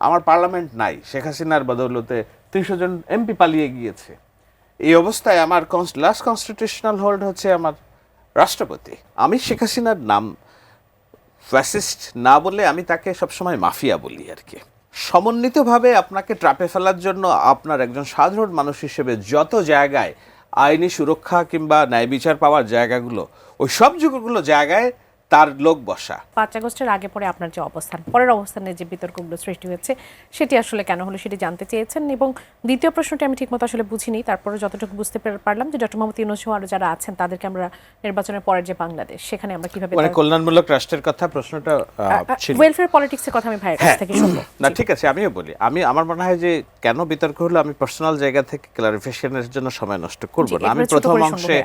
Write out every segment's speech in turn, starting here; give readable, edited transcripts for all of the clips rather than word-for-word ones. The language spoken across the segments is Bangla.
আমার পার্লামেন্ট নাই, শেখ হাসিনার বদৌলতে 300 জন এমপি পালিয়ে গিয়েছে। এই অবস্থায় আমার লাস্ট কনস্টিটিউশনাল হোল্ড হচ্ছে আমার রাষ্ট্রপতি। আমি শেখ হাসিনার নাম ফ্যাসিস্ট না বলে আমি তাকে সবসময় মাফিয়া বলি আর কি। সমন্বিতভাবে আপনাকে ট্র্যাপে ফেলার জন্য আপনার একজন সাধারণ মানুষ হিসেবে যত জায়গায় আইনি সুরক্ষা কিংবা ন্যায় বিচার পাওয়ার জায়গাগুলো, ওই সব যুগগুলো জায়গায় তার লোক বসা। 5 আগস্টের আগে পরে আপনার যে অবস্থান, পরের অবস্থানে যে বিতর্কগুলো সৃষ্টি হয়েছে সেটি আসলে কেন হলো সেটি জানতে চেয়েছেন। এবং দ্বিতীয় প্রশ্নটি আমি ঠিকমতো আসলে বুঝিনি, তারপরে যতটুকু বুঝতে পারলাম যে ডক্টর মোহাম্মদ ইউনূস আরও যারা আছেন তাদেরকে আমরা নির্বাচনের পরের যে বাংলাদেশ, সেখানে আমরা কিভাবে মানে কল্যাণমূলক রাষ্ট্রের কথা প্রশ্নটা ছিল। ওয়েলফেয়ার পলিটিক্সের কথা আমি ভাইয়ের কাছ থেকে শুনবো। না ঠিক আছে, আমিও বলি। আমার মনে হয় যে কেন বিতর্ক হলো, আমি পার্সোনাল জায়গা থেকে ক্লারিফিকেশনের জন্য সময় নষ্ট করব না। আমি প্রথম অংশে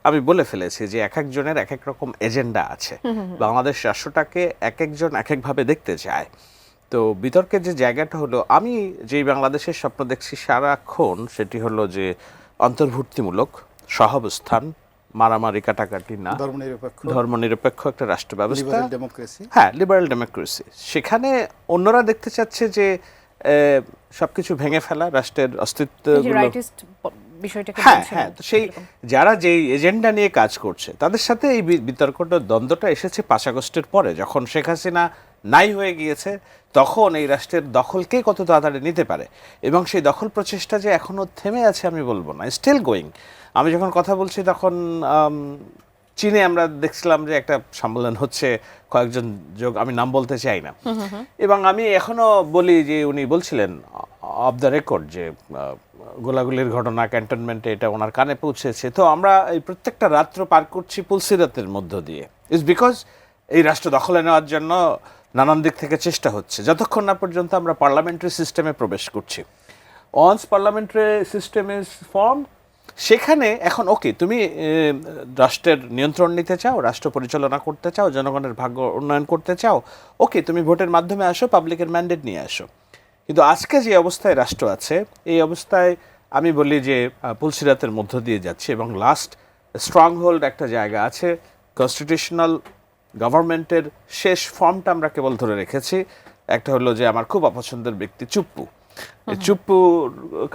আমি বলে ফেলেছি যে এক একজনের এক এক রকম এজেন্ডা আছে। বাংলাদেশ রাষ্ট্রটাকে এক একজন এক একভাবে দেখতে চায়। তো বিতর্কের যে জায়গাটা হলো, আমি যেই বাংলাদেশের স্বপ্ন দেখছি সারাক্ষণ, সেটি হলো যে অন্তর্ভুক্তিমূলক সহাবস্থান, মারামারি কাটাকাটি না, ধর্মনিরপেক্ষ একটা রাষ্ট্র ব্যবস্থা, হ্যাঁ লিবারেল ডেমোক্রেসি। সেখানে অন্যরা দেখতে চাচ্ছে যে সবকিছু ভেঙে ফেলা, রাষ্ট্রের অস্তিত্ব। হ্যাঁ, তো সেই যারা যেই এজেন্ডা নিয়ে কাজ করছে তাদের সাথে এই বিতর্কটা, দ্বন্দ্বটা এসেছে 5 আগস্টের পরে, যখন শেখ হাসিনা নাই হয়ে গিয়েছে। তখন এই রাষ্ট্রের দখলকে কত তাড়াতাড়ি নিতে পারে, এবং সেই দখল প্রচেষ্টা যে এখনো থেমে আছে আমি বলবো না, স্টিল গোয়িং। আমি যখন কথা বলছি তখন চীনে আমরা দেখছিলাম যে একটা সম্মেলন হচ্ছে, কয়েকজন যোগ, আমি নাম বলতে চাই না, এবং আমি এখনো বলি যে উনি বলছিলেন অফ দ্য রেকর্ড যে গোলাগুলির ঘটনা ক্যান্টনমেন্টে এটা ওনার কানে পৌঁছেছে। তো আমরা এই প্রত্যেকটা রাত্র পার করছি পুলসিরাতের মধ্য দিয়ে, ইজ বিকজ এই রাষ্ট্র দখলে নেওয়ার জন্য নানান দিক থেকে চেষ্টা হচ্ছে, যতক্ষণ না পর্যন্ত আমরা পার্লামেন্টারি সিস্টেমে প্রবেশ করছি। Once parliamentary system is form, সেখানে এখন ওকে তুমি রাষ্ট্রের নিয়ন্ত্রণ নিতে চাও, রাষ্ট্র পরিচালনা করতে চাও, জনগণের ভাগ্য উন্নয়ন করতে চাও, ওকে তুমি ভোটের মাধ্যমে আসো, পাবলিকের ম্যান্ডেট নিয়ে আসো। কিন্তু আজকে যে অবস্থায় রাষ্ট্র আছে, এই অবস্থায় আমি বলি যে পুলসিরাতের মধ্য দিয়ে যাচ্ছে, এবং লাস্ট স্ট্রং হোল্ড একটা জায়গা আছে, কনস্টিটিউশনাল গভর্নমেন্টের শেষ ফর্মটা আমরা কেবল ধরে রেখেছি। একটা হলো যে আমার খুব অপছন্দের ব্যক্তি চুপ্পু, চুপ্পুর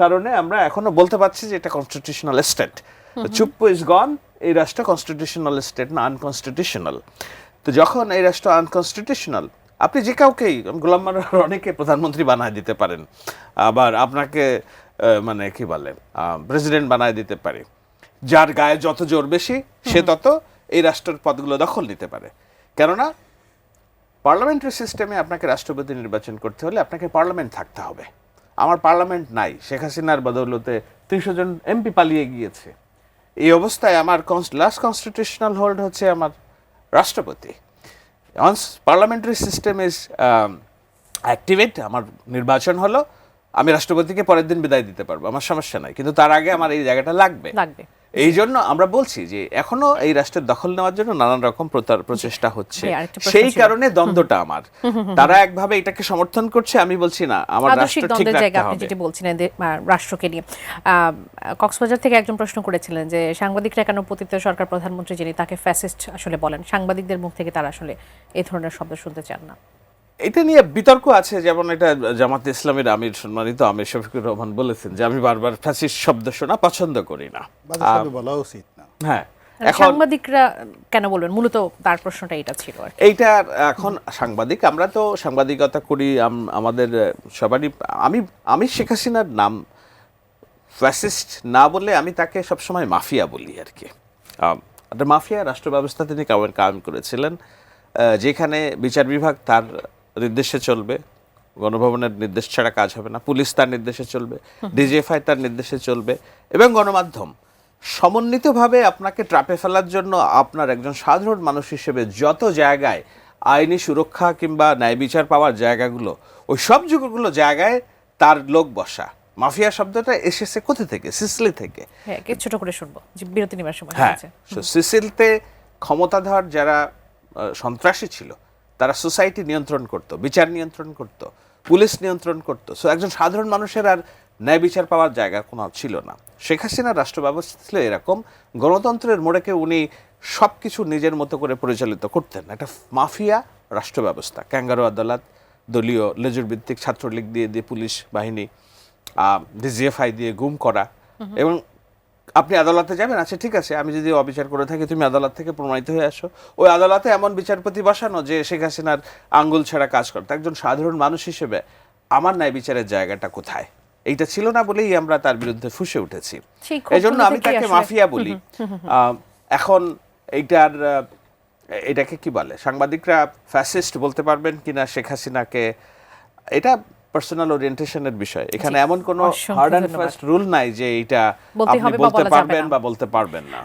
কারণে আমরা এখনো বলতে পারছি যে এটা কনস্টিটিউশনাল স্টেট। চুপ্পু ইজ গন, এই রাষ্ট্র কনস্টিটিউশনাল স্টেট না, আনকনস্টিটিউশনাল। তো যখন এই রাষ্ট্র আনকনস্টিটিউশনাল, আপনি যে কাউকেই, গোলাম মাওলার অনেকে প্রধানমন্ত্রী বানায় দিতে পারেন, আবার আপনাকে মানে কি বলে প্রেসিডেন্ট বানায় দিতে পারে। যার গায়ে যত জোর বেশি সে তত এই রাষ্ট্রের পদগুলো দখল নিতে পারে। কেননা পার্লামেন্টারি সিস্টেমে আপনাকে রাষ্ট্রপতি নির্বাচন করতে হলে আপনাকে পার্লামেন্ট থাকতে হবে। আমার পার্লামেন্ট নাই, শেখ হাসিনার বদৌলতে 300 জন এমপি পালিয়ে গিয়েছে। এই অবস্থায় আমার লাস্ট কনস্টিটিউশনাল হোল্ড হচ্ছে আমার রাষ্ট্রপতি। Once parliamentary system is activate, আমার নির্বাচন হলো, আমি রাষ্ট্রপতিকে পরের দিন বিদায় দিতে পারবো, আমার সমস্যা নাই। কিন্তু তার আগে আমার এই জায়গাটা লাগবে। এই জন্য আমরা বলছি যে এখনো এই রাষ্ট্রের দখল নেওয়ার জন্য নানান রকম প্রচেষ্টা হচ্ছে। সেই কারণে দ্বন্দ্বটা আমার, তারা একভাবে এটাকে সমর্থন করছে, আমি বলছি না আমার রাষ্ট্র ঠিক রাখতে হবে। আপনি যেটা বলছিলেন রাষ্ট্রকে নিয়ে, কক্সবাজার থেকে একজন প্রশ্ন করেছিলেন যে সাংবাদিকরা কেন পতিত সরকার প্রধানমন্ত্রী যিনি তাকে ফ্যাসিস্ট আসলে বলেন, সাংবাদিকদের মুখ থেকে তারা আসলে এই ধরনের শব্দ শুনতে চান না। এটা নিয়ে বিতর্ক আছে, যেমন এটা জামাতে ইসলামের আমির সম্মানিত আমির শফিকুর রহমান বলেছেন যে আমি বারবার ফ্যাসিস্ট শব্দ শোনা পছন্দ করি না, বলা উচিত না। হ্যাঁ, সাংবাদিকরা কেন বলবেন, মূলত তার প্রশ্নটা এটা ছিল। এইটা এখন সাংবাদিক, আমরা তো সাংবাদিকতা করি, আমাদের সবারই। আমি শেখ হাসিনার নাম ফ্যাসিস্ট না বলে আমি তাকে সবসময় মাফিয়া বলি আর কি। মাফিয়া রাষ্ট্র ব্যবস্থা তিনি কায়েম করেছিলেন, যেখানে বিচার বিভাগ তার নির্দেশে চলবে, গণভবনের নির্দেশ ছাড়া কাজ হবে না, পুলিশ তার নির্দেশে চলবে, ডিজিএফআই তার নির্দেশে চলবে, এবং গণমাধ্যম সমন্বিতভাবে আপনাকে ট্র্যাপে ফেলার জন্য আপনার একজন সাধারণ মানুষ হিসেবে যত জায়গায় আইনি সুরক্ষা কিংবা ন্যায় বিচার পাওয়ার জায়গাগুলো, ওই সব যুগগুলো জায়গায় তার লোক বসা। মাফিয়া শব্দটা এসেছে কোথা থেকে? সিসিলি থেকে। হ্যাঁ, ছোট করে শুনবো, বিরতি নেবার সময় হয়েছে। সিসিলিতে ক্ষমতাধর যারা সন্ত্রাসী ছিল, তারা সোসাইটি নিয়ন্ত্রণ করত, বিচার নিয়ন্ত্রণ করত, পুলিশ নিয়ন্ত্রণ করত। সো একজন সাধারণ মানুষের আর ন্যায় বিচার পাওয়ার জায়গা কোনো ছিল না। শেখ হাসিনার রাষ্ট্র ব্যবস্থা ছিল এরকম, গণতন্ত্রের মোড়েকে উনি সব কিছু নিজের মতো করে পরিচালিত করতেন। একটা মাফিয়া রাষ্ট্র ব্যবস্থা, ক্যাঙ্গারু আদালত, দলীয় লেজুর ভিত্তিক ছাত্রলীগ দিয়ে পুলিশ বাহিনী ডিজিএফআই দিয়ে গুম করা, এবং আপনি আদালতে যাবেন, আচ্ছা ঠিক আছে আমি যদি অবিচার করে থাকি তুমি আদালত থেকে প্রমাণিত হয়ে আসো, ওই আদালতে এমন বিচারপতি বসানো যে শেখ হাসিনার আঙ্গুল ছাড়া কাজ করতে। একজন সাধারণ মানুষ হিসেবে আমার ন্যায় বিচারের জায়গাটা কোথায়, এইটা ছিল না বলেই আমরা তার বিরুদ্ধে ফুঁসে উঠেছি। সেই এই জন্য আমি ক্ষোভগুলো তাকে থেকেই মাফিয়া বলি। এখন এটাকে কি বলে, সাংবাদিকরা ফ্যাসিস্ট বলতে পারবেন কিনা শেখ হাসিনাকে, এটা পার্সোনাল ওরিয়েন্টেশনের বিষয়। এখানে এমন কোনো অসংখ্য হার্ড অ্যান্ড ধন্যবাদ। ফাস্ট রুল নাই যে এটা বলতে আপনি হবে বা বলতে বলা যাবে পারবেন না। বা বলতে পারবেন না।